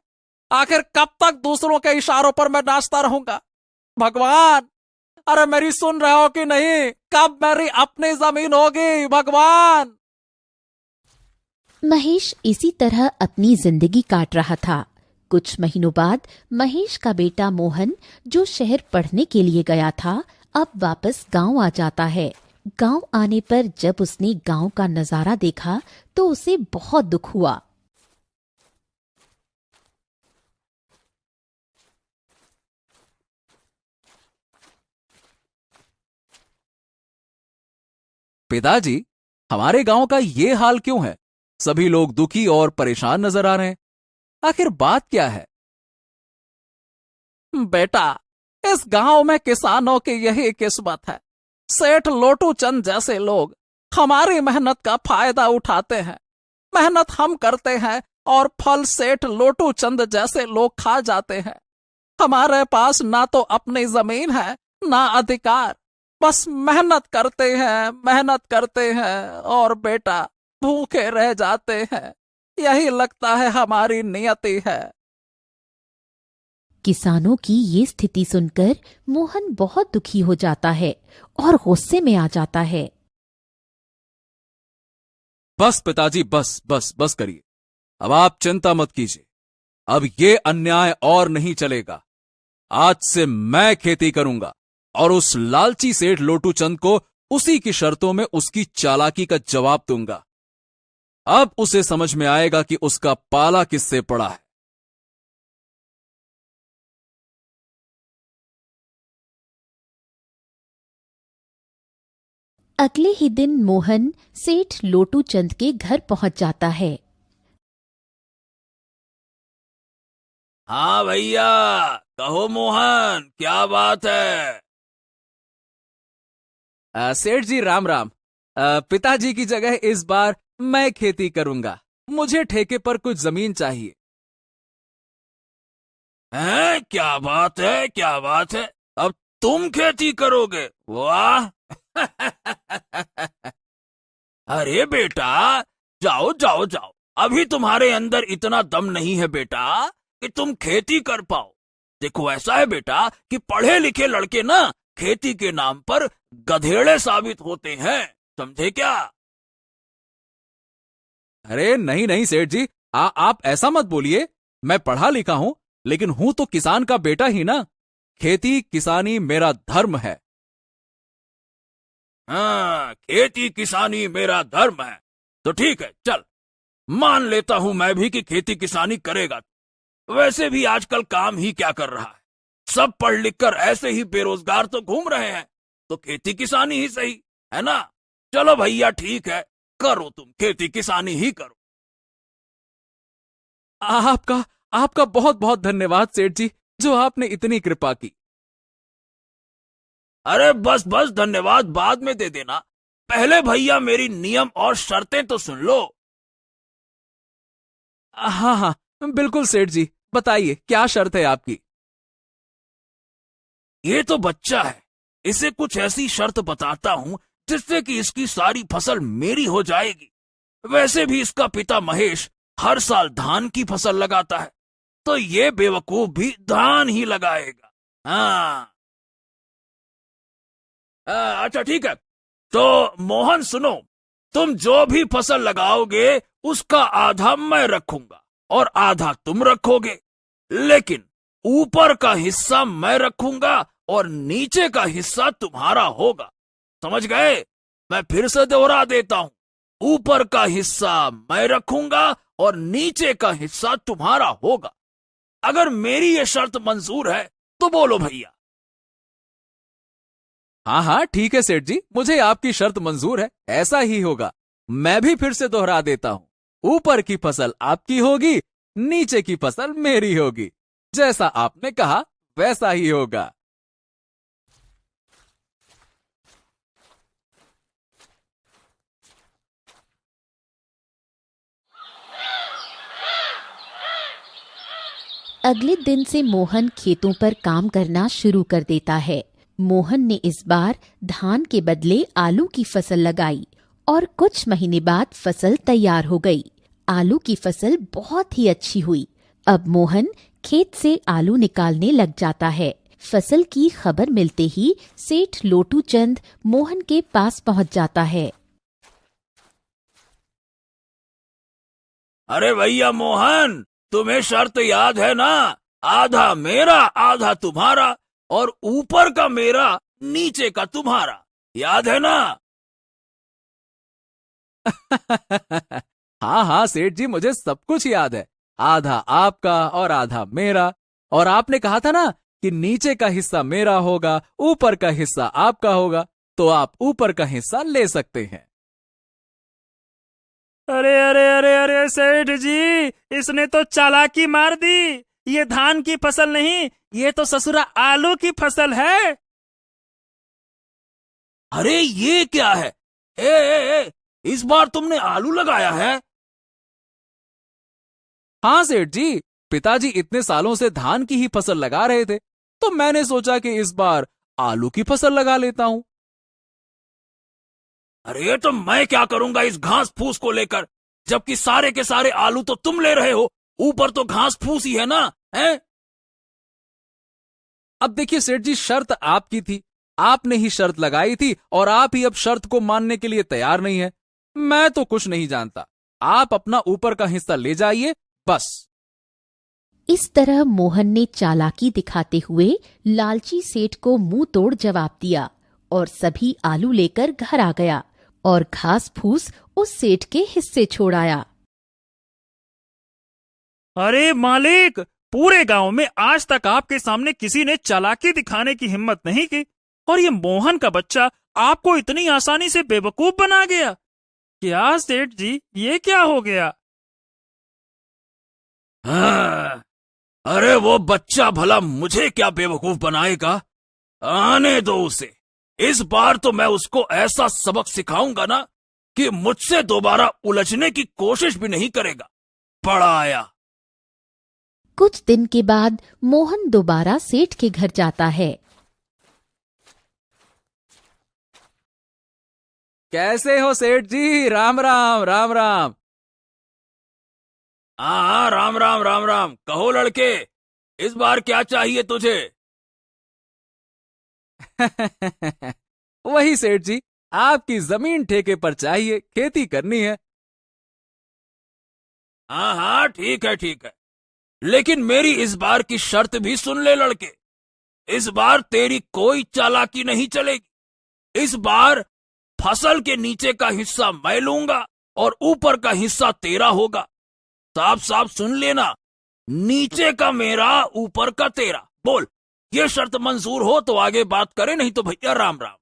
S6: आखिर कब तक दूसरों के इशारों पर मैं नाचता रहूंगा? भगवान, अरे मेरी सुन रहे हो कि नहीं? कब मेरी अपनी जमीन होगी भगवान?
S1: महेश इसी तरह अपनी जिंदगी काट रहा था। कुछ महीनों बाद महेश का बेटा मोहन, जो शहर पढ़ने के लिए गया था, अब वापस गांव आ जाता है। गांव आने पर जब उसने गांव का नजारा देखा तो उसे बहुत दुख हुआ।
S5: पिताजी, हमारे गांव का ये हाल क्यों है? सभी लोग दुखी और परेशान नजर आ रहे हैं। आखिर बात क्या है?
S6: बेटा, इस गांव में किसानों की यही किस्मत है। सेठ लोटू चंद जैसे लोग हमारी मेहनत का फायदा उठाते हैं। मेहनत हम करते हैं और फल सेठ लोटू चंद जैसे लोग खा जाते हैं। हमारे पास ना तो अपनी जमीन है, ना अधिकार। बस मेहनत करते हैं और बेटा भूखे रह जाते हैं। यही लगता है हमारी नियति है।
S1: किसानों की ये स्थिति सुनकर मोहन बहुत दुखी हो जाता है और गुस्से में आ जाता है।
S5: बस पिताजी, बस बस बस करिए। अब आप चिंता मत कीजिए। अब ये अन्याय और नहीं चलेगा। आज से मैं खेती करूंगा और उस लालची सेठ लोटू चंद को उसी की शर्तों में उसकी चालाकी का जवाब दूंगा। अब उसे समझ में आएगा कि उसका पाला किससे पड़ा है।
S1: अगले ही दिन मोहन सेठ लोटू चंद के घर पहुंच जाता है।
S4: हाँ भैया, कहो मोहन, क्या बात है?
S5: सेठ जी राम राम। पिताजी की जगह इस बार मैं खेती करूंगा। मुझे ठेके पर कुछ जमीन चाहिए।
S4: हैं? क्या बात है, क्या बात है? अब तुम खेती करोगे? वाह! अरे बेटा, जाओ जाओ जाओ, अभी तुम्हारे अंदर इतना दम नहीं है बेटा। कि तुम खेती कर पाओ। देखो ऐसा है बेटा कि पढ़े लिखे लड़के ना खेती के नाम पर गधेड़े साबित होते हैं, समझे क्या?
S5: अरे नहीं नहीं सेठ जी, आप ऐसा मत बोलिए। मैं पढ़ा लिखा हूं, लेकिन हूं तो किसान का बेटा ही ना। खेती किसानी मेरा धर्म है।
S4: हाँ, खेती किसानी मेरा धर्म है तो ठीक है, चल मान लेता हूं मैं भी कि खेती किसानी करेगा। वैसे भी आजकल काम ही क्या कर रहा है, सब पढ़ लिख कर ऐसे ही बेरोजगार तो घूम रहे हैं, तो खेती किसानी ही सही है ना। चलो भैया ठीक है, करो तुम खेती किसानी ही करो।
S5: आपका आपका बहुत बहुत धन्यवाद सेठ जी, जो आपने इतनी कृपा की।
S4: अरे बस बस, धन्यवाद बाद में दे देना, पहले भैया मेरी नियम और शर्तें तो सुन लो।
S5: हाँ हाँ बिल्कुल सेठ जी, बताइए क्या शर्त है आपकी।
S4: ये तो बच्चा है, इसे कुछ ऐसी शर्त बताता हूं जिससे कि इसकी सारी फसल मेरी हो जाएगी। वैसे भी इसका पिता महेश हर साल धान की फसल लगाता है, तो ये बेवकूफ भी धान ही लगाएगा। हाँ अच्छा ठीक है, तो मोहन सुनो, तुम जो भी फसल लगाओगे उसका आधा मैं रखूंगा और आधा तुम रखोगे, लेकिन ऊपर का हिस्सा मैं रखूंगा और नीचे का हिस्सा तुम्हारा होगा, समझ गए? मैं फिर से दोहरा देता हूं, ऊपर का हिस्सा मैं रखूंगा और नीचे का हिस्सा तुम्हारा होगा। अगर मेरी ये शर्त मंजूर है तो बोलो भैया।
S5: हाँ हाँ ठीक है सेठ जी, मुझे आपकी शर्त मंजूर है, ऐसा ही होगा। मैं भी फिर से दोहरा देता हूं, ऊपर की फसल आपकी होगी, नीचे की फसल मेरी होगी। जैसा आपने कहा वैसा ही होगा।
S1: अगले दिन से मोहन खेतों पर काम करना शुरू कर देता है। मोहन ने इस बार धान के बदले आलू की फसल लगाई और कुछ महीने बाद फसल तैयार हो गई। आलू की फसल बहुत ही अच्छी हुई। अब मोहन खेत से आलू निकालने लग जाता है। फसल की खबर मिलते ही सेठ लोटू चंद मोहन के पास पहुंच जाता है।
S4: अरे भैया मोहन, तुम्हें शर्त याद है ना? आधा मेरा आधा तुम्हारा और ऊपर का मेरा नीचे का तुम्हारा, याद है ना?
S5: हाँ हाँ सेठ जी, मुझे सब कुछ याद है। आधा आपका और आधा मेरा। और आपने कहा था ना कि नीचे का हिस्सा मेरा होगा, ऊपर का हिस्सा आपका होगा, तो आप ऊपर का हिस्सा ले सकते हैं।
S3: अरे अरे अरे अरे सेठ जी, इसने तो चालाकी मार दी। ये धान की फसल नहीं, ये तो ससुरा आलू की फसल है।
S4: अरे ये क्या है? ए, इस बार तुमने आलू लगाया है?
S5: हाँ सेठ जी, पिताजी इतने सालों से धान की ही फसल लगा रहे थे, तो मैंने सोचा कि इस बार आलू की फसल लगा लेता हूं।
S4: अरे तो मैं क्या करूंगा इस घास फूस को लेकर, जबकि सारे के सारे आलू तो तुम ले रहे हो, ऊपर तो घास फूस ही है ना, हैं?
S5: अब देखिए सेठ जी, शर्त आपकी थी, आपने ही शर्त लगाई थी और आप ही अब शर्त को मानने के लिए तैयार नहीं है। मैं तो कुछ नहीं जानता, आप अपना ऊपर का हिस्सा ले जाइए बस।
S1: इस तरह मोहन ने चालाकी दिखाते हुए लालची सेठ को मुंह तोड़ जवाब दिया और सभी आलू लेकर घर आ गया और घास फूस उस सेठ के हिस्से छोड़ आया।
S3: अरे मालिक, पूरे गांव में आज तक आपके सामने किसी ने चालाकी दिखाने की हिम्मत नहीं की, और ये मोहन का बच्चा आपको इतनी आसानी से बेवकूफ बना गया। क्या सेठ जी, ये क्या हो गया?
S4: हाँ, अरे वो बच्चा भला मुझे क्या बेवकूफ बनाएगा, आने दो उसे। इस बार तो मैं उसको ऐसा सबक सिखाऊंगा ना कि मुझसे दोबारा उलझने की कोशिश भी नहीं करेगा। बड़ा आया।
S1: कुछ दिन के बाद मोहन दोबारा सेठ के घर जाता है।
S5: कैसे हो सेठ जी? राम राम राम राम।
S4: हाँ, राम राम राम राम। कहो लड़के, इस बार क्या चाहिए तुझे?
S5: वही सेठ जी, आपकी जमीन ठेके पर चाहिए, खेती करनी है।
S4: हाँ हाँ, ठीक है ठीक है, लेकिन मेरी इस बार की शर्त भी सुन ले लड़के। इस बार तेरी कोई चालाकी नहीं चलेगी। इस बार फसल के नीचे का हिस्सा मैं लूंगा और ऊपर का हिस्सा तेरा होगा। साफ साफ सुन लेना, नीचे का मेरा, ऊपर का तेरा। बोल, ये शर्त मंजूर हो तो आगे बात करें, नहीं तो भैया राम राम।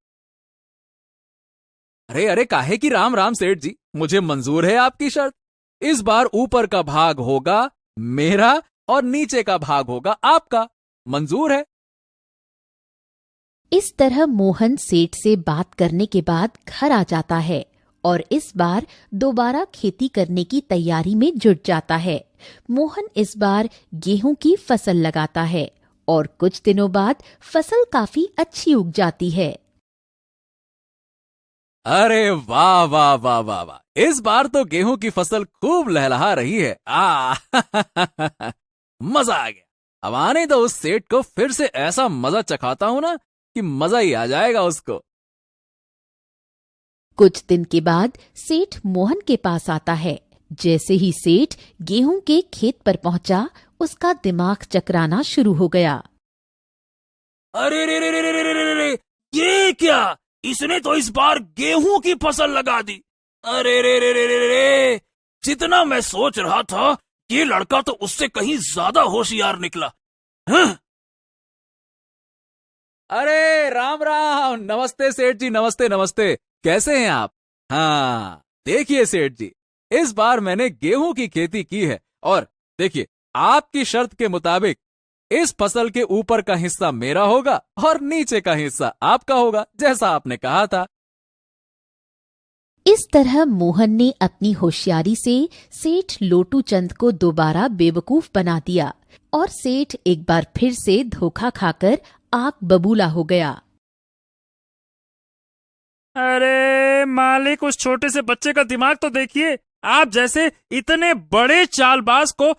S5: अरे अरे, काहे की राम राम सेठ जी, मुझे मंजूर है आपकी शर्त। इस बार ऊपर का भाग होगा मेरा और नीचे का भाग होगा आपका। मंजूर है।
S1: इस तरह मोहन सेठ से बात करने के बाद घर आ जाता है और इस बार दोबारा खेती करने की तैयारी में जुट जाता है। मोहन इस बार गेहूं की फसल लगाता है और कुछ दिनों बाद फसल काफी अच्छी उग जाती है।
S5: अरे वाह वाह वाह वाह वाह, इस बार तो गेहूं की फसल खूब लहलहा रही है। मजा आ गया। अब आने दो उस सेठ को, फिर से ऐसा मजा चखाता हूं ना कि मजा ही आ जाएगा उसको।
S1: कुछ दिन के बाद सेठ मोहन के पास आता है। जैसे ही सेठ गेहूं के खेत पर पहुंचा, उसका दिमाग चकराना शुरू हो गया।
S4: अरे रे रे रे रे रे रे रे रे, ये क्या? इसने तो इस बार गेहूं की फसल लगा दी। अरे रे रे रे रे रे, जितना मैं सोच रहा था, ये लड़का तो उससे कहीं ज्यादा होशियार निकला। हाँ?
S5: अरे राम राम, नमस्ते सेठ जी, नमस्ते नमस्ते। कैसे हैं आप? हाँ, देखिए सेठ जी, इस बार मैंने गेहूं की खेती की है और देखिए, आपकी शर्त के मुताबिक इस फसल के ऊपर का हिस्सा मेरा होगा और नीचे का हिस्सा आपका होगा, जैसा आपने कहा था।
S1: इस तरह मोहन ने अपनी होशियारी से सेठ लोटू चंद को दोबारा बेवकूफ बना दिया और सेठ एक बार फिर से धोखा खाकर आग बबूला हो गया।
S3: अरे मालिक, उस छोटे से बच्चे का दिमाग तो देखिए। आप जैसे इतने बड़े चालबाज को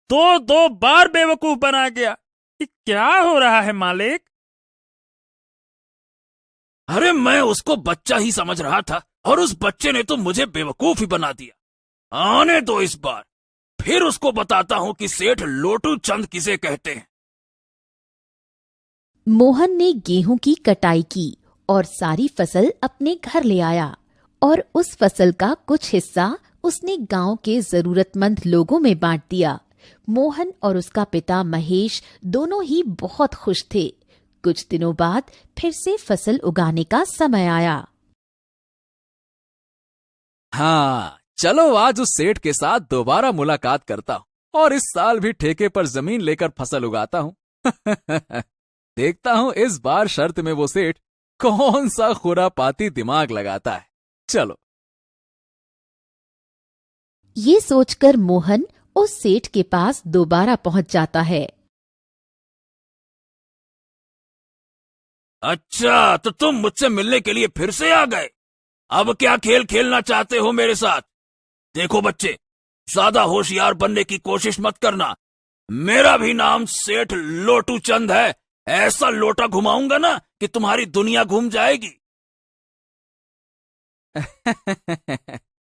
S3: दो दो बार बेवकूफ बना गया। ये क्या हो रहा है मालिक?
S4: अरे मैं उसको बच्चा ही समझ रहा था और उस बच्चे ने तो मुझे बेवकूफ ही बना दिया। आने दो, इस बार फिर उसको बताता हूं कि सेठ लोटू चंद किसे कहते हैं।
S1: मोहन ने गेहूं की कटाई की और सारी फसल अपने घर ले आया और उस फसल का कुछ हिस्सा उसने गांव के जरूरतमंद लोगों में बांट दिया। मोहन और उसका पिता महेश दोनों ही बहुत खुश थे। कुछ दिनों बाद फिर से फसल उगाने का समय आया।
S5: हाँ, चलो आज उस सेठ के साथ दोबारा मुलाकात करता हूं और इस साल भी ठेके पर जमीन लेकर फसल उगाता हूं। देखता हूं इस बार शर्त में वो सेठ कौन सा खुरापाती दिमाग लगाता है। चलो।
S1: ये सोचकर मोहन उस सेठ के पास दोबारा पहुंच जाता है।
S4: अच्छा, तो तुम मुझसे मिलने के लिए फिर से आ गए। अब क्या खेल खेलना चाहते हो मेरे साथ? देखो बच्चे, ज्यादा होशियार बनने की कोशिश मत करना। मेरा भी नाम सेठ लोटू चंद है। ऐसा लोटा घुमाऊंगा ना कि तुम्हारी दुनिया घूम जाएगी।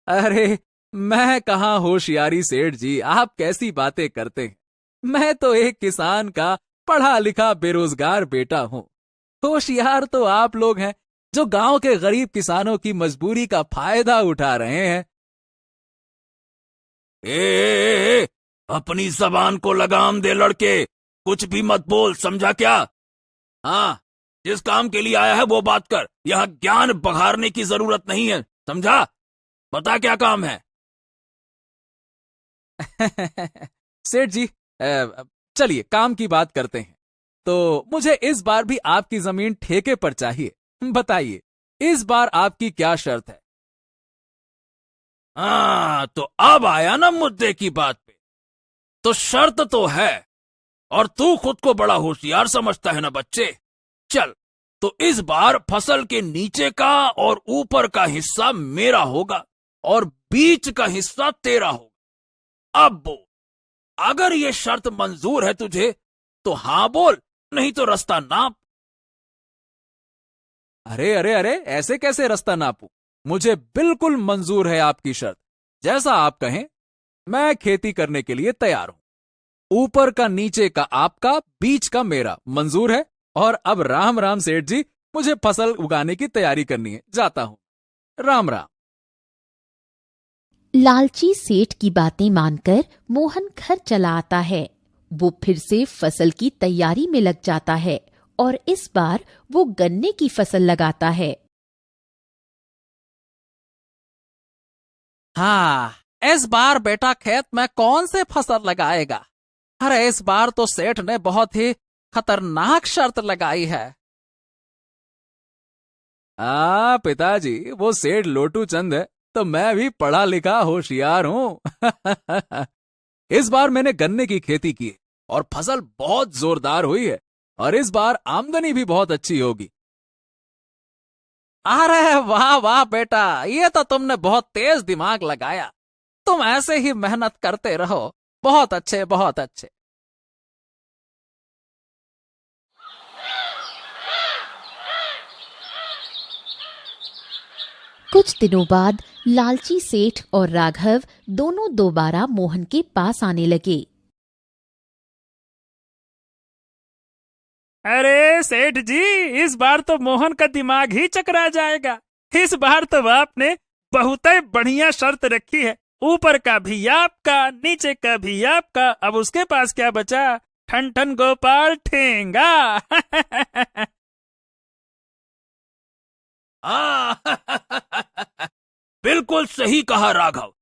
S5: अरे मैं कहाँ होशियारी सेठ जी, आप कैसी बातें करते हैं। मैं तो एक किसान का पढ़ा लिखा बेरोजगार बेटा हूँ। होशियार तो आप लोग हैं जो गांव के गरीब किसानों की मजबूरी का फायदा उठा रहे हैं।
S4: ए, अपनी जबान को लगाम दे लड़के, कुछ भी मत बोल, समझा क्या? हाँ, जिस काम के लिए आया है वो बात कर। यहाँ ज्ञान बघारने की जरूरत नहीं है, समझा? बता क्या काम है?
S5: सेठ जी, चलिए काम की बात करते हैं। तो मुझे इस बार भी आपकी जमीन ठेके पर चाहिए। बताइए, इस बार आपकी क्या शर्त है?
S4: हाँ, तो अब आया ना मुद्दे की बात पे। तो शर्त तो है, और तू खुद को बड़ा होशियार समझता है ना बच्चे। चल, तो इस बार फसल के नीचे का और ऊपर का हिस्सा मेरा होगा और बीच का हिस्सा तेरा होगा। अब बोल, अगर ये शर्त मंजूर है तुझे तो हाँ बोल, नहीं तो रास्ता नाप।
S5: अरे अरे अरे, ऐसे कैसे रास्ता नापूं? मुझे बिल्कुल मंजूर है आपकी शर्त। जैसा आप कहें, मैं खेती करने के लिए तैयार हूं। ऊपर का नीचे का आपका, बीच का मेरा, मंजूर है। और अब राम राम सेठ जी, मुझे फसल उगाने की तैयारी करनी है, जाता हूं। राम राम।
S1: लालची सेठ की बातें मानकर मोहन घर चला आता है। वो फिर से फसल की तैयारी में लग जाता है और इस बार वो गन्ने की फसल लगाता है।
S6: हाँ, इस बार बेटा खेत में कौन से फसल लगाएगा? अरे इस बार तो सेठ ने बहुत ही खतरनाक शर्त लगाई है।
S5: पिताजी, वो सेठ लोटू चंद है, तो मैं भी पढ़ा लिखा होशियार हूं। इस बार मैंने गन्ने की खेती की और फसल बहुत जोरदार हुई है और इस बार आमदनी भी बहुत अच्छी होगी।
S6: अरे वाह वाह बेटा, ये तो तुमने बहुत तेज दिमाग लगाया। तुम ऐसे ही मेहनत करते रहो। बहुत अच्छे, बहुत अच्छे।
S1: कुछ दिनों बाद लालची सेठ और राघव दोनों दोबारा मोहन के पास आने लगे।
S3: अरे सेठ जी, इस बार तो मोहन का दिमाग ही चकरा जाएगा। इस बार तो आपने बहुत ही बढ़िया शर्त रखी है। ऊपर का भी आपका, नीचे का भी आपका। अब उसके पास क्या बचा? ठन ठन गोपाल ठेंगा।
S4: बिल्कुल सही कहा राघव।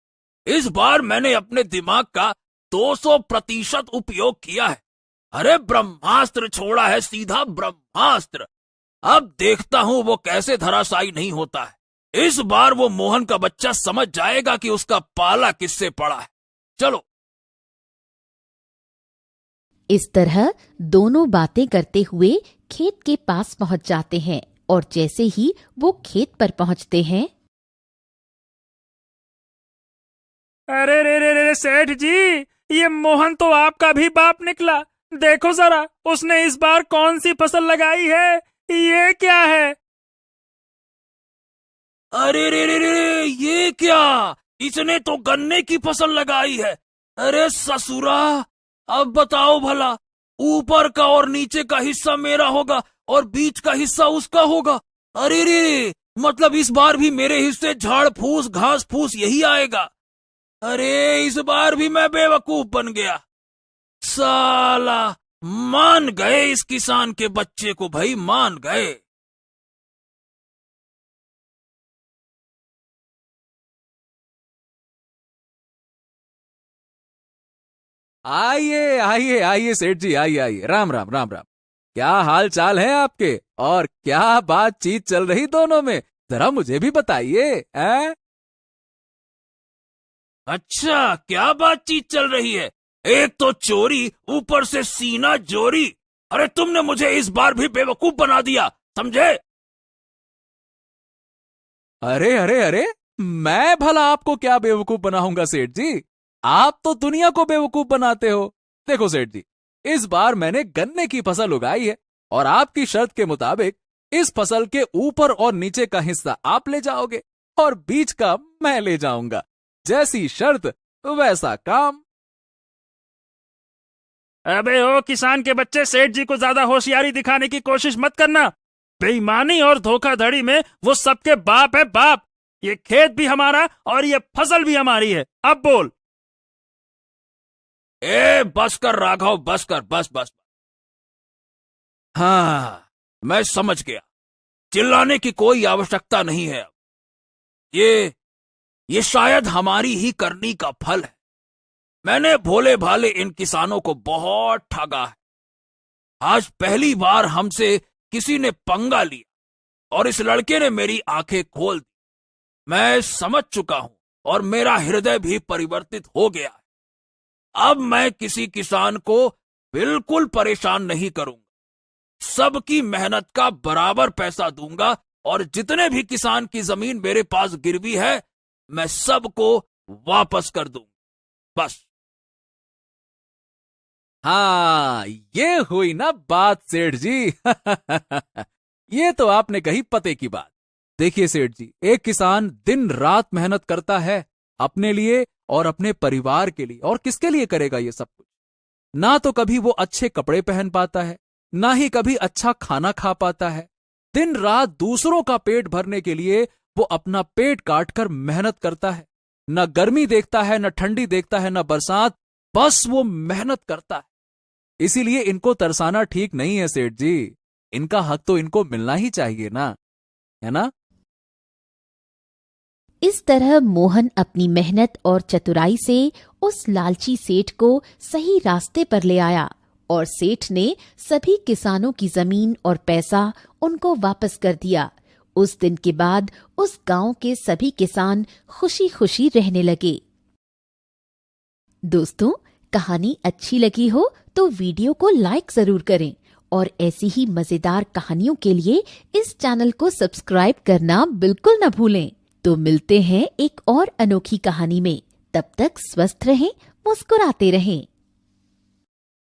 S4: इस बार मैंने अपने दिमाग का 200% उपयोग किया है। अरे ब्रह्मास्त्र छोड़ा है, सीधा ब्रह्मास्त्र। अब देखता हूं वो कैसे धराशायी नहीं होता है। इस बार वो मोहन का बच्चा समझ जाएगा कि उसका पाला किससे पड़ा है। चलो।
S1: इस तरह दोनों बातें करते हुए खेत के पास पहुंच जाते हैं और जैसे ही वो खेत पर पहुंचते हैं,
S3: अरे रे रे रे सेठ जी, ये मोहन तो आपका भी बाप निकला। देखो जरा, उसने इस बार कौन सी फसल लगाई है? ये क्या है?
S4: अरे रे रे रे, ये क्या? इसने तो गन्ने की फसल लगाई है। अरे ससुरा, अब बताओ भला, ऊपर का और नीचे का हिस्सा मेरा होगा और बीच का हिस्सा उसका होगा। अरे रे, मतलब इस बार भी मेरे हिस्से झाड़ फूस घास फूस यही आएगा। अरे इस बार भी मैं बेवकूफ बन गया। साला, मान गए इस किसान के बच्चे को, भाई मान गए।
S5: आइए आइए आइए सेठ जी, आइए आइए। राम राम राम राम। क्या हाल चाल है आपके और क्या बातचीत चल रही दोनों में? जरा मुझे भी बताइए।
S4: अच्छा, क्या बातचीत चल रही है? एक तो चोरी, ऊपर से सीना जोरी। अरे तुमने मुझे इस बार भी बेवकूफ बना दिया, समझे?
S5: अरे अरे अरे, मैं भला आपको क्या बेवकूफ बनाऊंगा सेठ जी? आप तो दुनिया को बेवकूफ बनाते हो। देखो सेठ जी, इस बार मैंने गन्ने की फसल उगाई है और आपकी शर्त के मुताबिक इस फसल के ऊपर और नीचे का हिस्सा आप ले जाओगे और बीच का मैं ले जाऊंगा। जैसी शर्त वैसा काम।
S3: अबे ओ किसान के बच्चे, सेठ जी को ज्यादा होशियारी दिखाने की कोशिश मत करना। बेईमानी और धोखाधड़ी में वो सबके बाप है, बाप। ये खेत भी हमारा और ये फसल भी हमारी है। अब बोल।
S4: ए बस कर राघव, बस कर, बस बस। हाँ, मैं समझ गया। चिल्लाने की कोई आवश्यकता नहीं है अब। ये शायद हमारी ही करनी का फल है। मैंने भोले भाले इन किसानों को बहुत ठगा है। आज पहली बार हमसे किसी ने पंगा लिया और इस लड़के ने मेरी आंखें खोल दी। मैं समझ चुका हूं और मेरा हृदय भी परिवर्तित हो गया है। अब मैं किसी किसान को बिल्कुल परेशान नहीं करूंगा। सबकी मेहनत का बराबर पैसा दूंगा और जितने भी किसान की जमीन मेरे पास गिरवी है, मैं सबको वापस कर दूंगा। बस।
S5: हाँ, ये हुई ना बात सेठ जी। ये तो आपने कही पते की बात। देखिए सेठ जी, एक किसान दिन रात मेहनत करता है अपने लिए और अपने परिवार के लिए, और किसके लिए करेगा ये सब कुछ? ना तो कभी वो अच्छे कपड़े पहन पाता है, ना ही कभी अच्छा खाना खा पाता है। दिन रात दूसरों का पेट भरने के लिए वो अपना पेट काटकर मेहनत करता है। न गर्मी देखता है, न ठंडी देखता है, न बरसात, बस वो मेहनत करता है। इसीलिए इनको तरसाना ठीक नहीं है सेठ जी। इनका हक तो इनको मिलना ही चाहिए ना, है ना?
S1: इस तरह मोहन अपनी मेहनत और चतुराई से उस लालची सेठ को सही रास्ते पर ले आया और सेठ ने सभी किसानों की जमीन और पैसा उनको वापस कर दिया। उस दिन के बाद उस गांव के सभी किसान खुशी खुशी रहने लगे। दोस्तों, कहानी अच्छी लगी हो तो वीडियो को लाइक जरूर करें और ऐसी ही मजेदार कहानियों के लिए इस चैनल को सब्सक्राइब करना बिल्कुल न भूलें। तो मिलते हैं एक और अनोखी कहानी में। तब तक स्वस्थ रहें, मुस्कुराते रहें।